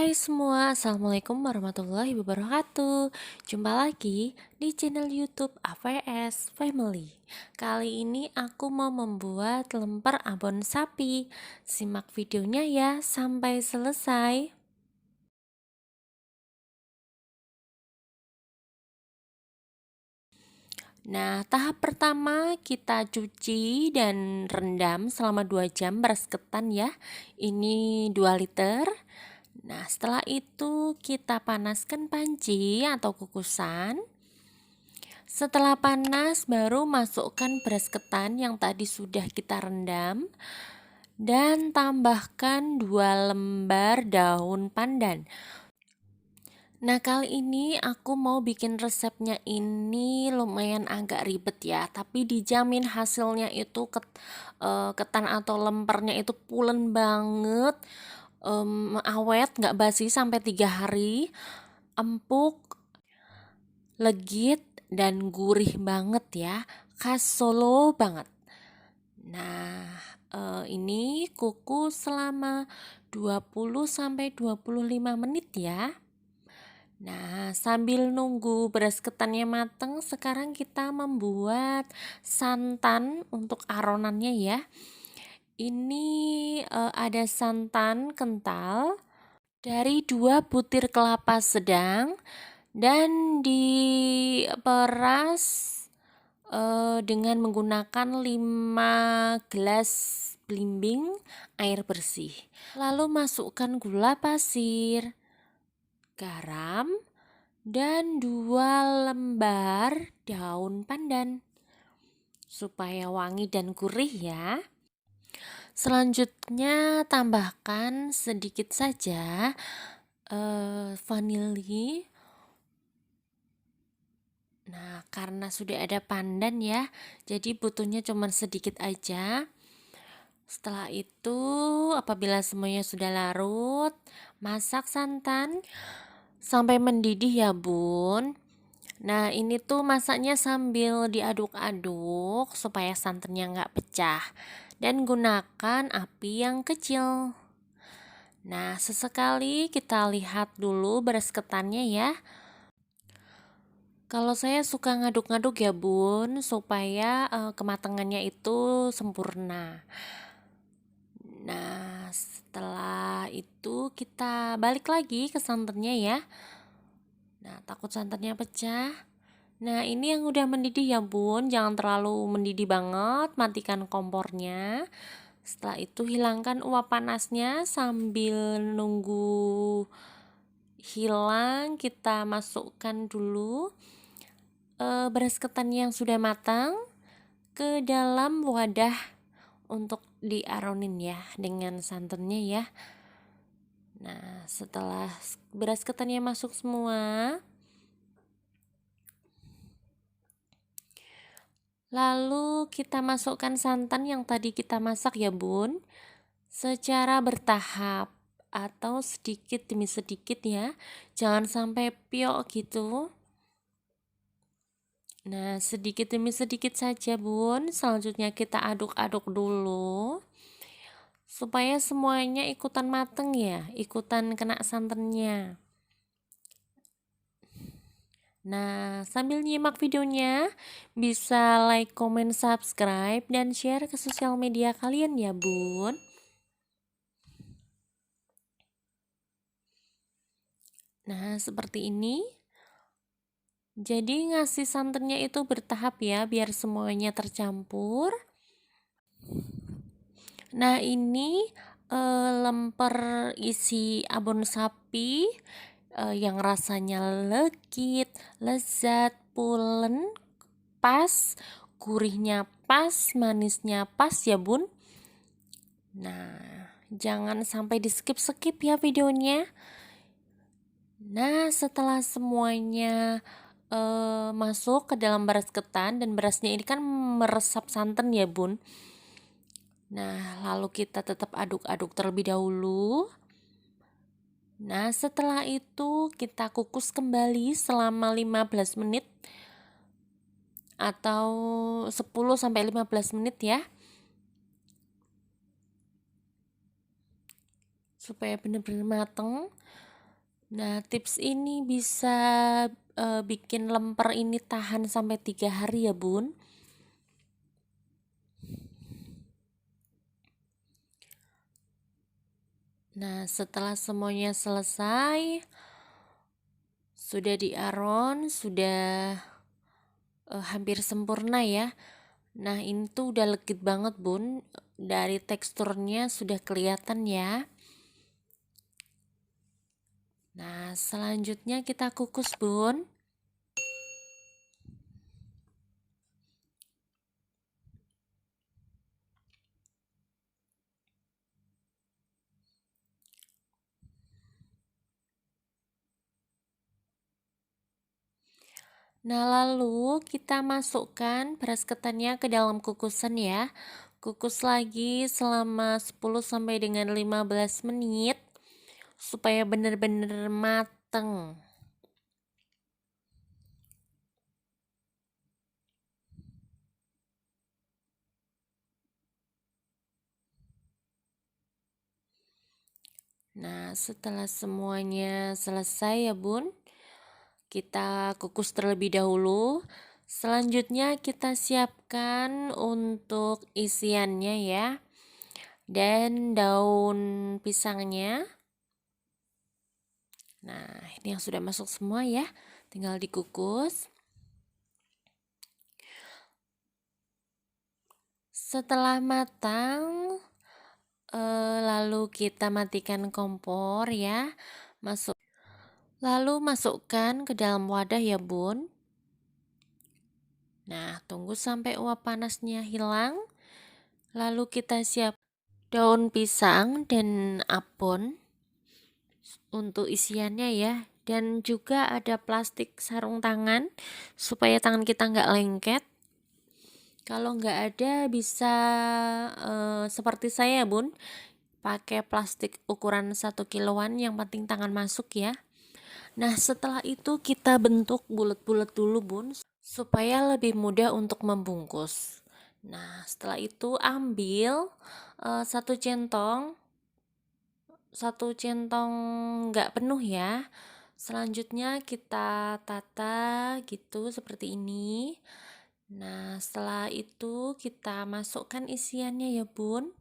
Hai semua, Assalamualaikum warahmatullahi wabarakatuh. Jumpa lagi di channel YouTube AVS Family. Kali ini aku mau membuat lemper abon sapi. Simak videonya ya sampai selesai. Nah, tahap pertama kita cuci dan rendam selama 2 jam beras ketan ya. Ini 2 liter. Nah, setelah itu kita panaskan panci atau kukusan. Setelah panas, baru masukkan beras ketan yang tadi sudah kita rendam dan tambahkan 2 lembar daun pandan. Nah, kali ini aku mau bikin resepnya ini lumayan agak ribet ya, tapi dijamin hasilnya itu ketan atau lempernya itu pulen banget, awet, nggak basi sampai 3 hari, empuk, legit, dan gurih banget ya, khas Solo banget. Nah, ini kukus selama 20-25 menit ya. Nah, sambil nunggu beras ketannya mateng, sekarang kita membuat santan untuk aronannya ya. Ini ada santan kental dari 2 butir kelapa sedang dan diperas dengan menggunakan 5 gelas belimbing air bersih. Lalu masukkan gula pasir, garam, dan 2 lembar daun pandan supaya wangi dan gurih ya. Selanjutnya tambahkan sedikit saja vanili. Nah, karena sudah ada pandan ya, jadi butuhnya cuma sedikit aja. Setelah itu, apabila semuanya sudah larut, masak santan sampai mendidih ya bun. Nah, ini tuh masaknya sambil diaduk-aduk supaya santannya nggak pecah, dan gunakan api yang kecil. Nah, sesekali kita lihat dulu beras ketannya ya. Kalau saya suka ngaduk-ngaduk ya bun, supaya kematangannya itu sempurna. Nah, setelah itu kita balik lagi ke santannya ya. Nah, takut santannya pecah. Nah, ini yang udah mendidih ya bun, jangan terlalu mendidih banget, matikan kompornya. Setelah itu hilangkan uap panasnya sambil nunggu hilang, kita masukkan dulu beras ketan yang sudah matang ke dalam wadah untuk diaronin ya dengan santannya ya. Nah, setelah beras ketannya masuk semua, lalu kita masukkan santan yang tadi kita masak ya bun, secara bertahap atau sedikit demi sedikit ya, jangan sampai piok gitu. Nah, sedikit demi sedikit saja bun. Selanjutnya kita aduk-aduk dulu supaya semuanya ikutan mateng ya, ikutan kena santannya. Nah, sambil nyimak videonya, bisa like, comment, subscribe, dan share ke sosial media kalian ya bun. Nah, seperti ini. Jadi ngasih santannya itu bertahap ya, biar semuanya tercampur. Nah, ini lemper isi abon sapi yang rasanya legit, lezat, pulen, pas, gurihnya pas, manisnya pas ya bun. Nah, jangan sampai di skip-skip ya videonya. Nah, setelah semuanya masuk ke dalam beras ketan, dan berasnya ini kan meresap santan ya bun. Nah, lalu kita tetap aduk-aduk terlebih dahulu. Nah, setelah itu kita kukus kembali selama 15 menit atau 10-15 menit ya, supaya benar-benar mateng. Nah, tips ini bisa bikin lemper ini tahan sampai 3 hari ya Bun. Nah, setelah semuanya selesai, sudah diaron, sudah hampir sempurna ya. Nah, ini tuh udah legit banget Bun. Dari teksturnya sudah kelihatan ya. Nah, selanjutnya kita kukus Bun. Nah, lalu kita masukkan beras ketannya ke dalam kukusan ya. Kukus lagi selama 10 sampai dengan 15 menit supaya benar-benar mateng. Nah, setelah semuanya selesai ya Bun, kita kukus terlebih dahulu. Selanjutnya kita siapkan untuk isiannya ya. Dan daun pisangnya. Nah, ini yang sudah masuk semua ya. Tinggal dikukus. Setelah matang, lalu kita matikan kompor ya. Lalu masukkan ke dalam wadah ya Bun. Nah, tunggu sampai uap panasnya hilang. Lalu kita siap daun pisang dan abon untuk isiannya ya. Dan juga ada plastik sarung tangan supaya tangan kita nggak lengket. Kalau nggak ada bisa seperti saya Bun, pakai plastik ukuran 1 kiloan, yang penting tangan masuk ya. Nah, setelah itu kita bentuk bulat-bulat dulu Bun, supaya lebih mudah untuk membungkus. Nah, setelah itu ambil satu centong nggak penuh ya. Selanjutnya kita tata gitu seperti ini. Nah, setelah itu kita masukkan isiannya ya Bun.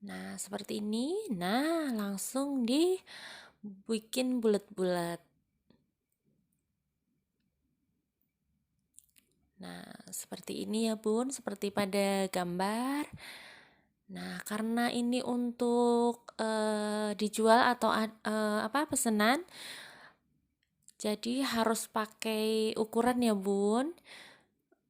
Nah, seperti ini. Nah, langsung dibikin bulat-bulat. Nah, seperti ini ya Bun, seperti pada gambar. Nah, karena ini untuk dijual atau pesanan, jadi harus pakai ukuran ya Bun,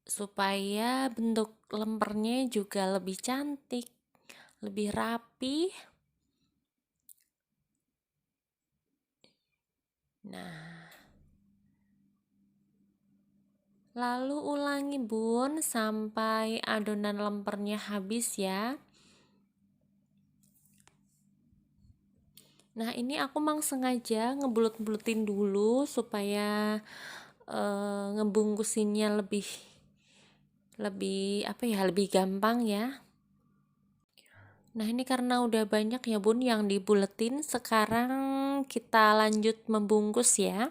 supaya bentuk lempernya juga lebih cantik, lebih rapi. Nah, lalu ulangi Bun sampai adonan lempernya habis ya. Nah, ini aku memang sengaja ngebulet-buletin dulu supaya ngebungkusinnya lebih gampang ya. Nah, ini karena udah banyak ya Bun yang dibuletin, sekarang kita lanjut membungkus ya.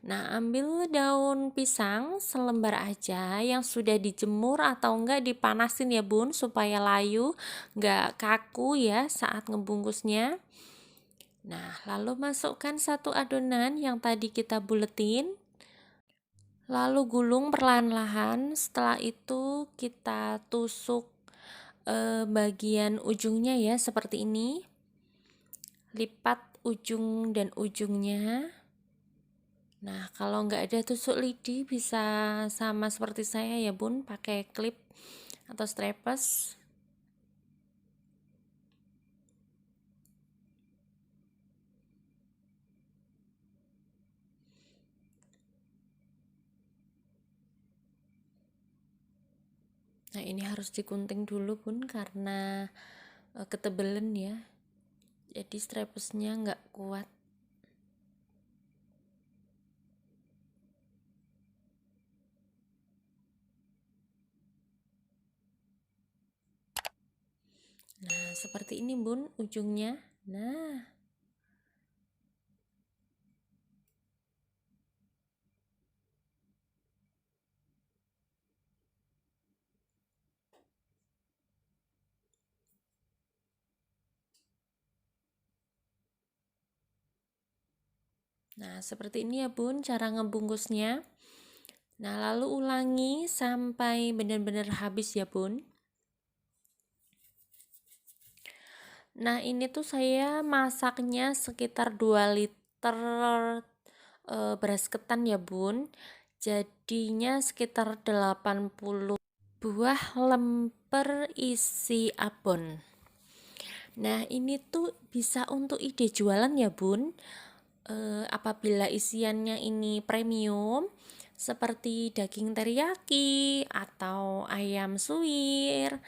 Nah, ambil daun pisang selembar aja yang sudah dijemur atau enggak dipanasin ya Bun, supaya layu, enggak kaku ya saat ngebungkusnya. Nah, lalu masukkan satu adonan yang tadi kita buletin. Lalu gulung perlahan-lahan. Setelah itu kita tusuk bagian ujungnya ya, seperti ini. Lipat ujung dan ujungnya. Nah, kalau nggak ada tusuk lidi bisa sama seperti saya ya Bun, pakai klip atau strapes. Nah, ini harus digunting dulu Bun karena ketebelan ya. Jadi strapesnya nggak kuat. Nah, seperti ini Bun ujungnya. Nah, Nah, seperti ini ya Bun cara ngebungkusnya. Nah, lalu ulangi sampai benar-benar habis ya Bun. Nah, ini tuh saya masaknya sekitar 2 liter beras ketan ya Bun. Jadinya sekitar 80 buah lemper isi abon. Nah, ini tuh bisa untuk ide jualan ya Bun. Apabila isiannya ini premium seperti daging teriyaki atau ayam suwir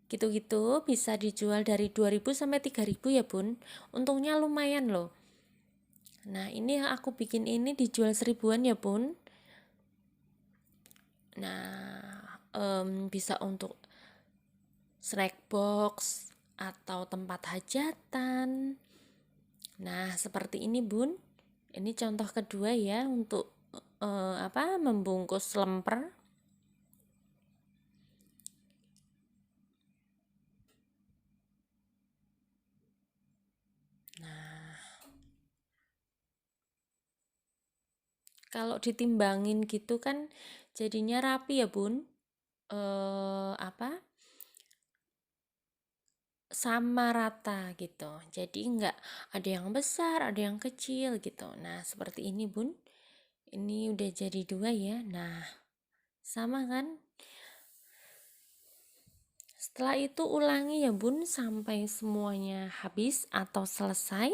gitu-gitu, bisa dijual dari 2.000 sampai 3.000 ya Bun. Untungnya lumayan loh. Nah, ini yang aku bikin ini dijual 1.000-an ya Bun. Nah, bisa untuk snack box atau tempat hajatan. Nah, seperti ini Bun. Ini contoh kedua ya untuk membungkus lemper. Nah, kalau ditimbangin gitu kan jadinya rapi ya Bun. Sama rata gitu. Jadi enggak ada yang besar, ada yang kecil gitu. Nah, seperti ini Bun. Ini udah jadi 2 ya. Nah, sama kan? Setelah itu ulangi ya Bun sampai semuanya habis atau selesai.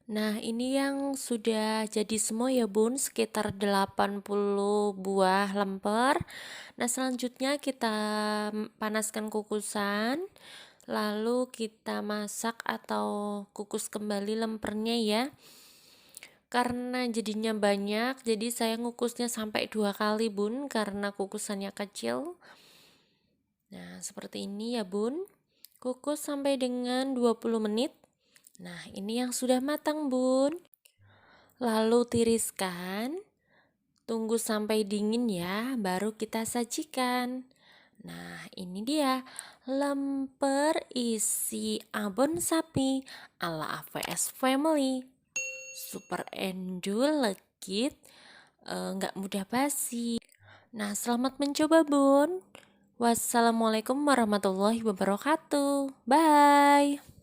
Nah, ini yang sudah jadi semua ya Bun, sekitar 80 buah lemper. Nah, selanjutnya kita panaskan kukusan, lalu kita masak atau kukus kembali lempernya ya. Karena jadinya banyak, jadi saya ngukusnya sampai 2 kali Bun, karena kukusannya kecil. Nah, seperti ini ya Bun. Kukus sampai dengan 20 menit. Nah, ini yang sudah matang Bun. Lalu tiriskan, tunggu sampai dingin ya, baru kita sajikan. Nah, ini dia lemper isi abon sapi ala AVS Family. Super endul, legit, nggak mudah basi. Nah, selamat mencoba Bun. Wassalamualaikum warahmatullahi wabarakatuh. Bye.